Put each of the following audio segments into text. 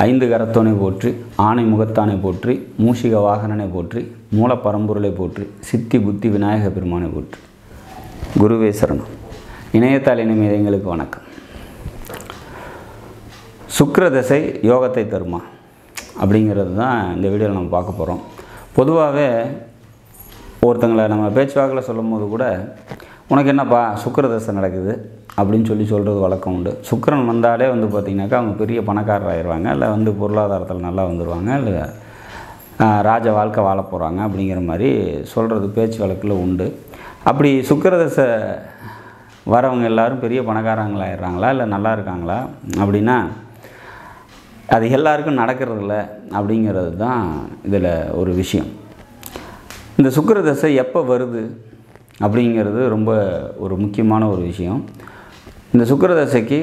ஐந்து கரத்தோனை போற்றி, ஆனை முகத்தானை போற்றி, மூஷிக வாகனனை போற்றி, மூலப்பரம்பொருளை போற்றி, சித்தி புத்தி விநாயக பெருமானை போற்றி. குருவே சரணம். இணையத்தால் இனிமே எங்களுக்கு வணக்கம். சுக்கிர தசை யோகத்தை தருமா அப்படிங்கிறது தான் இந்த வீடியோவில் நம்ம பார்க்க போகிறோம். பொதுவாகவே ஒருத்தங்களை நம்ம பேச்சுவாக்கில் சொல்லும் போது கூட, உனக்கு என்னப்பா சுக்கிர தசை நடக்குது அப்படின்னு சொல்கிறது வழக்கம் உண்டு. சுக்கிரன் வந்தாலே பார்த்திங்கனாக்கா அவங்க பெரிய பணக்காரர் ஆயிடுவாங்க, இல்லை பொருளாதாரத்தில் நல்லா வந்துடுவாங்க, இல்லை ராஜ வாழ்க்கை வாழ போகிறாங்க அப்படிங்கிற மாதிரி சொல்கிறது பேச்சு வழக்கில் உண்டு. அப்படி சுக்கிர தசை வரவங்க எல்லோரும் பெரிய பணக்காரங்களாகிடுறாங்களா இல்லை நல்லா இருக்காங்களா அப்படின்னா அது எல்லாருக்கும் நடக்கிறதில்ல அப்படிங்கிறது தான் இதில் ஒரு விஷயம். இந்த சுக்கிர தசை எப்போ வருது அப்படிங்கிறது ரொம்ப ஒரு முக்கியமான ஒரு விஷயம். இந்த சுக்கிர தசைக்கு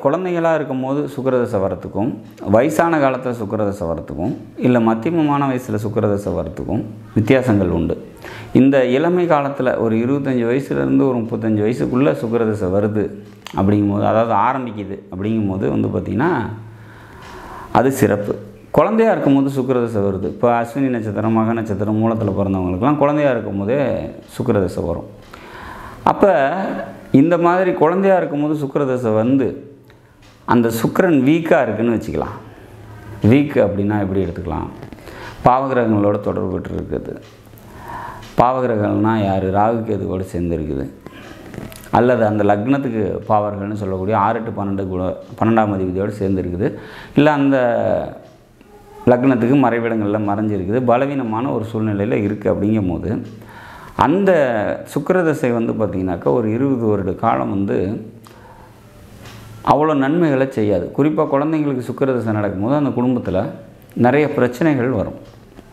குழந்தைகளாக இருக்கும் போது சுக்கிர தசை வரத்துக்கும், வயசான காலத்தில் சுக்கிர தசை வரத்துக்கும், இல்லை மத்தியமமான வயசில் சுக்கிர தசை வரத்துக்கும் வித்தியாசங்கள் உண்டு. இந்த இளமை காலத்தில் ஒரு 25 வயசுலேருந்து ஒரு 35 வயசுக்குள்ளே சுக்கிர தசை வருது அப்படிங்கும்போது, அதாவது ஆரம்பிக்குது அப்படிங்கும்போது பார்த்திங்கன்னா அது சிறப்பு. குழந்தையாக இருக்கும்போது சுக்கிர தசை வருது. இப்போ அஸ்வினி நட்சத்திரம், மக நட்சத்திரம், மூலத்தில் பிறந்தவங்களுக்கெல்லாம் குழந்தையாக இருக்கும்போதே சுக்கிர தசை வரும். அப்போ இந்த மாதிரி குழந்தையாக இருக்கும்போது சுக்கிர தசை அந்த சுக்கிரன் வீக்காக இருக்குதுன்னு வச்சுக்கலாம். வீக் அப்படின்னா எப்படி எடுத்துக்கலாம்? பாவகிரகங்களோட தொடர்பு பெற்று இருக்குது. பாவகிரகங்கள்னால் யார்? ராகு கேதுவோடு சேர்ந்து இருக்குது. அல்லது அந்த லக்னத்துக்கு பாவர்கள்னு சொல்லக்கூடிய 6, 8, 12 கூட 12ஆம் அதிபதியோடு சேர்ந்து இருக்குது. இல்லை அந்த லக்னத்துக்கு மறைவிடங்களில் மறைஞ்சிருக்குது, பலவீனமான ஒரு சூழ்நிலையில் இருக்குது. அப்படிங்கும் போது அந்த சுக்கிரதசை பார்த்திங்கனாக்கா ஒரு 20 வருட காலம் அவ்வளோ நன்மைகளை செய்யாது. குறிப்பாக குழந்தைங்களுக்கு சுக்கிரதசை நடக்கும்போது அந்த குடும்பத்தில் நிறைய பிரச்சனைகள் வரும்.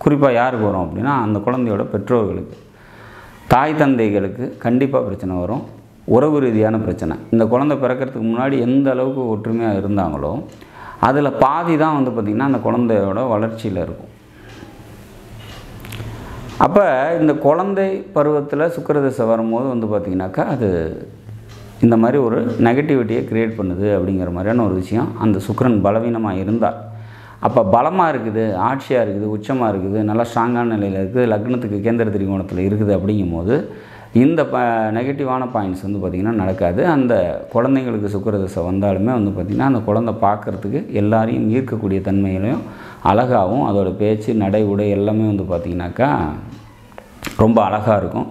குறிப்பாக யாருக்கு வரும் அப்படின்னா அந்த குழந்தையோட பெற்றோர்களுக்கு, தாய் தந்தைகளுக்கு கண்டிப்பாக பிரச்சனை வரும். உறவு ரீதியான பிரச்சனை. இந்த குழந்தை பிறக்கிறதுக்கு முன்னாடி எந்த அளவுக்கு ஒற்றுமையாக இருந்தாங்களோ அதில் பாதி தான் பார்த்திங்கன்னா அந்த குழந்தையோட வளர்ச்சியில் இருக்கும். அப்போ இந்த குழந்தை பருவத்தில் சுக்கிரதசை வரும்போது பார்த்திங்கனாக்கா அது இந்த மாதிரி ஒரு நெகட்டிவிட்டியை க்ரியேட் பண்ணுது அப்படிங்கிற மாதிரியான ஒரு விஷயம். அந்த சுக்கிரன் பலவீனமாக இருந்தால், அப்போ பலமாக இருக்குது, ஆட்சியாக இருக்குது, உச்சமாக இருக்குது, நல்லா ஸ்ட்ராங்கான நிலையில் இருக்குது, லக்னத்துக்கு கேந்திர திரிகோணத்தில் இருக்குது அப்படிங்கும்போது இந்த நெகட்டிவான பாயிண்ட்ஸ் பார்த்திங்கன்னா நடக்காது. அந்த குழந்தைங்களுக்கு சுக்கிரதசை வந்தாலுமே பார்த்திங்கன்னா அந்த குழந்தை பார்க்குறதுக்கு எல்லாரையும் ஈர்க்கக்கூடிய தன்மையிலையும் அழகாகவும், அதோடய பேச்சு, நடை, உடை எல்லாமே பார்த்திங்கனாக்கா ரொம்ப அழகாக இருக்கும்.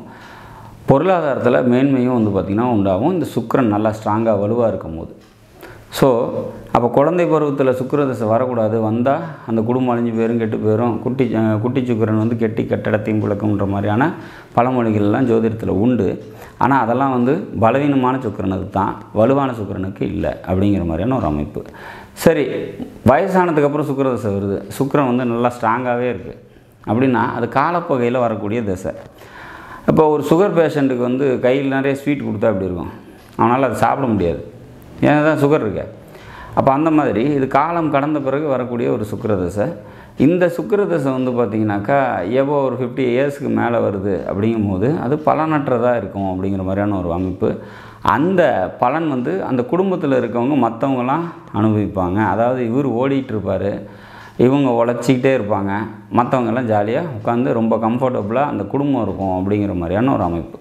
பொருளாதாரத்தில் மேன்மையும் பார்த்திங்கன்னா உண்டாகும், இந்த சுக்கிரன் நல்லா ஸ்ட்ராங்காக வலுவாக இருக்கும் போது. ஸோ அப்போ குழந்தை பருவத்தில் சுக்கிரதசை வரக்கூடாது. வந்தால் அந்த குடும்பம் அழிஞ்சு போயிடும், கெட்டு போயிடும். குட்டி சுக்கிரன் கெட்டி கட்டடத்தையும் புழக்கம்ன்ற மாதிரியான பழமொழிகள்லாம் ஜோதிடத்தில் உண்டு. ஆனால் அதெல்லாம் பலவீனமான சுக்கிரனுக்கு தான், வலுவான சுக்கிரனுக்கு இல்லை அப்படிங்கிற மாதிரியான ஒரு அமைப்பு. சரி, வயசானதுக்கப்புறம் சுக்கிரதசை வருது, சுக்கிரன் நல்லா ஸ்ட்ராங்காகவே இருக்குது அப்படின்னா அது காலப்பகையில் வரக்கூடிய தசை. இப்போ ஒரு சுகர் பேஷண்ட்டுக்கு கையில் நிறைய ஸ்வீட் கொடுத்தா அப்படி இருக்கும், அவனால் அதை சாப்பிட முடியாது, ஏன்னா தான் சுகர் இருக்கு. அப்போ அந்த மாதிரி இது காலம் கடந்த பிறகு வரக்கூடிய ஒரு சுக்கிரதசை. இந்த சுக்கிரதசை பார்த்திங்கனாக்கா எவ்வளோ ஒரு 50 இயர்ஸ்க்கு மேலே வருது அப்படிங்கும்போது அது பலனற்றதாக இருக்கும் அப்படிங்கிற மாதிரியான ஒரு அமைப்பு. அந்த பலன் அந்த குடும்பத்தில் இருக்கவங்க மற்றவங்களாம் அனுபவிப்பாங்க. அதாவது இவர் ஓடிட்டுருப்பார், இவங்க உழைச்சிக்கிட்டே இருப்பாங்க, மற்றவங்கெல்லாம் ஜாலியாக உட்காந்து ரொம்ப கம்ஃபர்டபுளாக அந்த குடும்பம் இருக்கும் அப்படிங்கிற மாதிரியான ஒரு அமைப்பு.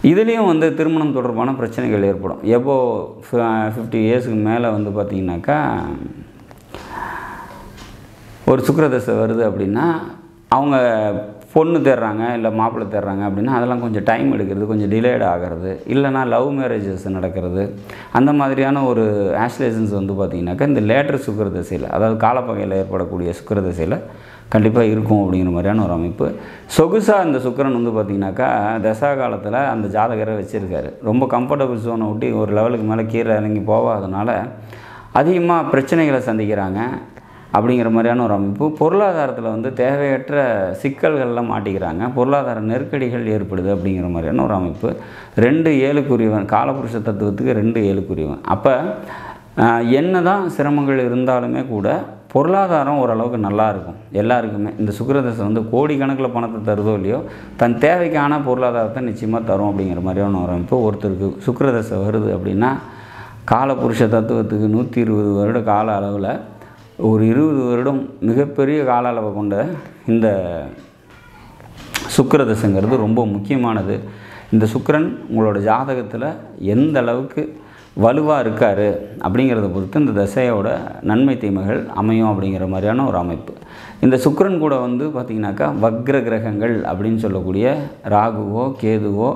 இதுலேயும் திருமணம் தொடர்பான பிரச்சனைகள் ஏற்படும். எப்போ 50 இயர்ஸுக்கு மேலே பார்த்திங்கனாக்கா ஒரு சுக்கிரதசை வருது அப்படின்னா அவங்க பொண்ணு தேடுறாங்க, இல்லை மாப்பிள்ளை தேடுறாங்க அப்படின்னா அதெல்லாம் கொஞ்சம் டைம் எடுக்கிறது, கொஞ்சம் டிலேட் ஆகிறது, இல்லைனா லவ் மேரேஜஸ் நடக்கிறது. அந்த மாதிரியான ஒரு ஆஸ்லேஷன்ஸ் பார்த்திங்கனாக்கா இந்த லேட்டர் சுக்கிரதசையில், அதாவது காலப்பகையில் ஏற்படக்கூடிய சுக்கிரதசையில் கண்டிப்பாக இருக்கும் அப்படிங்கிற மாதிரியான ஒரு அமைப்பு. சொகுசாக இந்த சுக்கிரன் பார்த்திங்கனாக்கா தசா காலத்தில் அந்த ஜாதகரை வச்சுருக்காரு. ரொம்ப கம்ஃபர்டபுள் ஜோனை விட்டு ஒரு லெவலுக்கு மேலே கீழே இறங்கி போகாதனால அதிகமாக பிரச்சனைகளை சந்திக்கிறாங்க அப்படிங்கிற மாதிரியான ஒரு அமைப்பு. பொருளாதாரத்தில் தேவையற்ற சிக்கல்கள்லாம் மாட்டிக்கிறாங்க, பொருளாதார நெருக்கடிகள் ஏற்படுது அப்படிங்கிற மாதிரியான ஒரு அமைப்பு. 2 7க்குரியவன், காலபுருஷ தத்துவத்துக்கு 2 7க்குரியவன். அப்போ என்ன தான் சிரமங்கள் இருந்தாலுமே கூட பொருளாதாரம் ஓரளவுக்கு நல்லா இருக்கும் எல்லாருக்குமே. இந்த சுக்கிரதசை வந்து கோடிக்கணக்கில் பணத்தை தருதோ இல்லையோ, தன் தேவைக்கான பொருளாதாரத்தை நிச்சயமாக தரும் அப்படிங்கிற மாதிரியான ஒரு அமைப்பு. ஒருத்தருக்கு சுக்கிரதசை வருது அப்படின்னா காலபுருஷ தத்துவத்துக்கு 120 வருட கால அளவில் ஒரு 20 வருடம் மிகப்பெரிய கால அளவை கொண்ட இந்த சுக்கிரதசைங்கிறது ரொம்ப முக்கியமானது. இந்த சுக்கிரன் உங்களோட ஜாதகத்தில் எந்த அளவுக்கு வலுவாக இருக்கார் அப்படிங்கிறத பொறுத்து இந்த தசையோட நன்மை தீமைகள் அமையும் அப்படிங்கிற மாதிரியான ஒரு அமைப்பு. இந்த சுக்கிரன் கூட வந்து பார்த்திங்கனாக்கா வக்ர கிரகங்கள் அப்படின்னு சொல்லக்கூடிய ராகுவோ கேதுவோ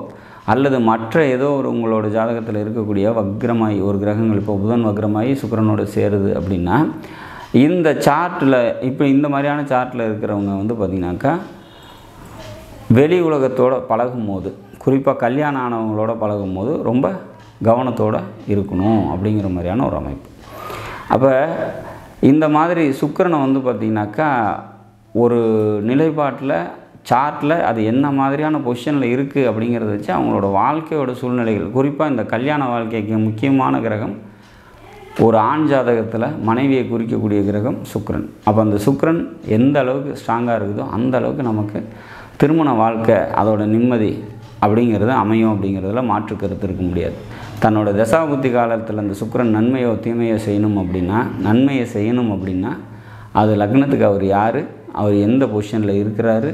அல்லது மற்ற ஏதோ ஒரு உங்களோட ஜாதகத்தில் இருக்கக்கூடிய வக்ரமாயி ஒரு கிரகங்கள், இப்போ புதன் வக்ரமாயி சுக்கிரனோட சேருது அப்படின்னா இந்த சார்ட்டில் இப்போ இந்த மாதிரியான சார்ட்டில் இருக்கிறவங்க வந்து பார்த்திங்கனாக்கா வெளி உலகத்தோடு பழகும்போது, குறிப்பாக கல்யாணம் ஆனவங்களோட பழகும்போது ரொம்ப கவனத்தோடு இருக்கணும் அப்படிங்கிற மாதிரியான ஒரு அமைப்பு. அப்போ இந்த மாதிரி சுக்கிரனை வந்து பார்த்திங்கனாக்கா ஒரு நிலைப்பாட்டில் சார்ட்டில் அது என்ன மாதிரியான பொசிஷனில் இருக்குது அப்படிங்கிறத வச்சு அவங்களோட வாழ்க்கையோட சூழ்நிலைகள், குறிப்பாக இந்த கல்யாண வாழ்க்கைக்கு முக்கியமான கிரகம் ஒரு ஆண் ஜாதகத்தில் மனைவியை குறிக்கக்கூடிய கிரகம் சுக்கிரன். அப்போ அந்த சுக்கிரன் எந்த அளவுக்கு ஸ்ட்ராங்காக இருக்குதோ அந்த அளவுக்கு நமக்கு திருமண வாழ்க்கை அதோட நிம்மதி அப்படிங்கிறது அமையும் அப்படிங்கிறதுல மாற்று கருத்து இருக்க முடியாது. தன்னோட தசாபுத்தி காலத்தில் அந்த சுக்கிரன் நன்மையோ தீமையோ செய்யணும் அப்படின்னா, நன்மையை செய்யணும் அப்படின்னா அது லக்னத்துக்கு அவர் யார், அவர் எந்த பொசிஷனில் இருக்கிறாரு,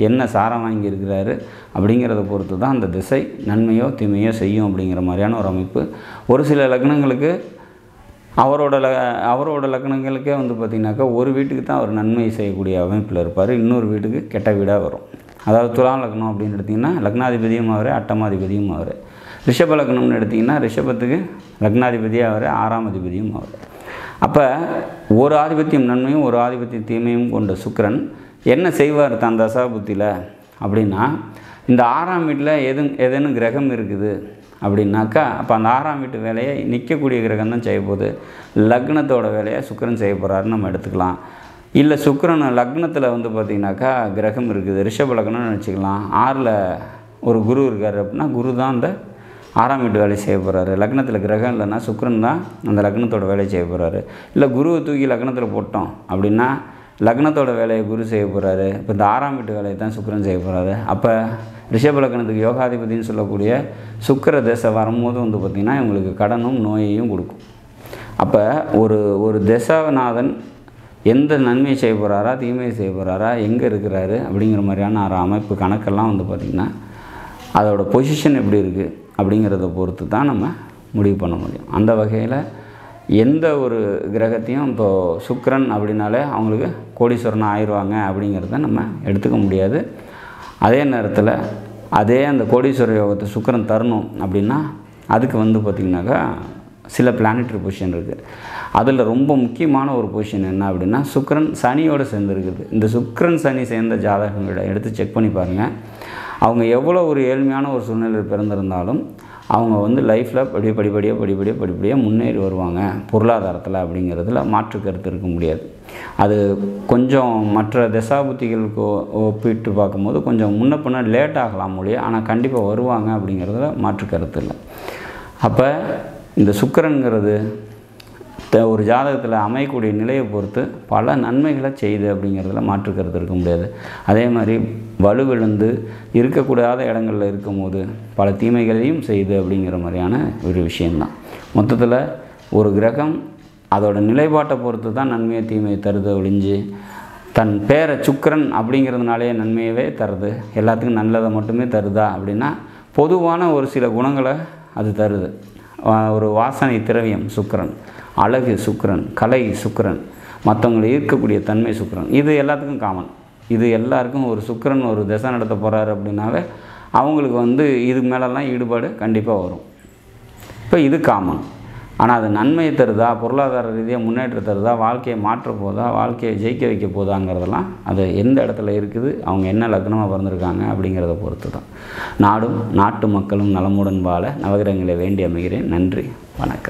என்ன சாரம் வாங்கி இருக்கிறாரு அப்படிங்கிறத பொறுத்து தான் அந்த திசை நன்மையோ தீமையோ செய்யும் அப்படிங்கிற மாதிரியான ஒரு அமைப்பு. ஒரு சில லக்னங்களுக்கு அவரோட லக்னங்களுக்கே வந்து பார்த்திங்கனாக்கா ஒரு வீட்டுக்கு தான் அவர் நன்மை செய்யக்கூடிய அமைப்பில் இருப்பார், இன்னொரு வீட்டுக்கு கெட்ட வீடாக வரும். அதாவது துலா லக்னம் அப்படின்னு எடுத்திங்கன்னா லக்னாதிபதியும் அவர், அட்டமாதிபதியும் அவர். ரிஷப லக்னம்னு எடுத்திங்கன்னா ரிஷபத்துக்கு லக்னாதிபதியாக அவர், 6ஆம் அதிபதியும் அவர். அப்போ ஒரு ஆதிபத்தியம் நன்மையும் ஒரு ஆதிபத்தியம் தீமையும் கொண்ட சுக்கிரன் என்ன செய்வார் தன் தசாபுத்தியில் அப்படின்னா, இந்த 6ஆம் வீட்டில் ஏதேனும் கிரகம் இருக்குது அப்படின்னாக்கா அப்போ அந்த 6ஆம் வீட்டு வேலையை நிற்கக்கூடிய கிரகம் தான் செய்ய போகுது. லக்னத்தோட வேலையை சுக்கிரன் செய்ய போகிறாருன்னு நம்ம எடுத்துக்கலாம். இல்லை சுக்கிரன் லக்னத்தில் வந்து பார்த்திங்கனாக்கா கிரகம் இருக்குது, ரிஷப லக்னம்னு வச்சுக்கலாம், 6ல் ஒரு குரு இருக்கார் அப்படின்னா குரு தான் அந்த 6ஆம் வீட்டு வேலையை செய்ய போகிறாரு. லக்னத்தில் கிரகம் இல்லைன்னா சுக்கிரன் தான் அந்த லக்னத்தோட வேலையை செய்ய போகிறாரு. இல்லை குருவை தூக்கி லக்னத்தில் போட்டோம் அப்படின்னா லக்னத்தோட வேலையை குரு செய்ய போகிறாரு. இப்போ இந்த 6ஆம் வீட்டு வேலையை தான் சுக்கிரன் செய்ய போகிறாரு. அப்போ ரிஷப லக்னத்துக்கு யோகாதிபதினு சொல்லக்கூடிய சுக்கிர தசை வரும்போது வந்து பார்த்திங்கன்னா இவங்களுக்கு கடனும் நோயையும் கொடுக்கும். அப்போ ஒரு தசாநாதன் எந்த நன்மையை செய்ய போகிறாரா தீமையை செய்ய போகிறாரா எங்கே இருக்கிறாரு அப்படிங்கிற மாதிரியான ஒரு அமைப்பு கணக்கெல்லாம் வந்து பார்த்திங்கன்னா அதோட பொசிஷன் எப்படி இருக்குது அப்படிங்கிறத பொறுத்து தான் நம்ம முடிவு பண்ண முடியும். அந்த வகையில் எந்த ஒரு கிரகத்தையும் இப்போது சுக்கிரன் அப்படின்னாலே அவங்களுக்கு கோடீஸ்வரன் ஆயிடுவாங்க அப்படிங்கிறத நம்ம எடுத்துக்க முடியாது. அதே நேரத்தில் அதே அந்த கோடீஸ்வர யோகத்தை சுக்கிரன் தரணும் அப்படின்னா அதுக்கு வந்து பார்த்திங்கனாக்கா சில பிளானட்டரி பொசிஷன் இருக்குது. அதில் ரொம்ப முக்கியமான ஒரு பொசிஷன் என்ன அப்படின்னா சுக்கிரன் சனியோடு சேர்ந்துருக்குது. இந்த சுக்கிரன் சனி சேர்ந்த ஜாதகங்களை எடுத்து செக் பண்ணி பாருங்கள். அவங்க எவ்வளோ ஒரு ஏழ்மையான ஒரு சூழ்நிலையில் பிறந்திருந்தாலும் அவங்க வந்து லைஃப்பில் படிப்படியாக முன்னேறி வருவாங்க பொருளாதாரத்தில் அப்படிங்கிறதுல மாற்று கருத்து இருக்க முடியாது. அது கொஞ்சம் மற்ற தசாபுத்திகளுக்கு ஒப்பிட்டு பார்க்கும்போது கொஞ்சம் முன்ன பின்ன லேட் ஆகலாம் மொழியே, ஆனால் கண்டிப்பாக வருவாங்க அப்படிங்கிறதுல மாற்று கருத்து இல்லை. அப்போ இந்த சுக்கிரன்கிறது ஒரு ஜாதகத்தில் அமையக்கூடிய நிலையை பொறுத்து பல நன்மைகளை செய்யுது அப்படிங்கிறதுல மாற்று கருத்து இருக்க முடியாது. அதே மாதிரி வலுவிழந்து இருக்கக்கூடாத இடங்களில் இருக்கும்போது பல தீமைகளையும் செய்யுது அப்படிங்கிற மாதிரியான ஒரு விஷயந்தான். மொத்தத்தில் ஒரு கிரகம் அதோட நிலைப்பாட்டை பொறுத்து தான் நன்மையை தீமையை தருது ஒழிஞ்சு தன் பேரை சுக்கிரன் அப்படிங்கிறதுனாலே நன்மையவே தருது, எல்லாத்துக்கும் நல்லதை மட்டுமே தருதா அப்படின்னா பொதுவான ஒரு சில குணங்களை அது தருது. ஒரு வாசனை திரவியம் சுக்கிரன், அழகு சுக்கிரன், கலை சுக்கிரன், மற்றவங்களை ஈர்க்கக்கூடிய தன்மை சுக்கிரன், இது எல்லாத்துக்கும் காமன். இது எல்லாருக்கும் ஒரு சுக்கிரன் ஒரு திசை நடத்த போகிறாரு அப்படின்னாவே அவங்களுக்கு வந்து இது மேலெல்லாம் ஈடுபாடு கண்டிப்பாக வரும். இப்போ இது காமன். ஆனால் அது நன்மையை தருதா, பொருளாதார ரீதியாக முன்னேற்றம் தருதா, வாழ்க்கையை மாற்ற போதா, வாழ்க்கையை ஜெயிக்க வைக்க போதாங்கிறதெல்லாம் அது எந்த இடத்துல இருக்குது, அவங்க என்ன லக்னமாக பிறந்திருக்காங்க அப்படிங்கிறத பொறுத்து தான். நாடும் நாட்டு மக்களும் நலமுடன் வாழ நவகிரகங்களை வேண்டி அமைகிறேன். நன்றி, வணக்கம்.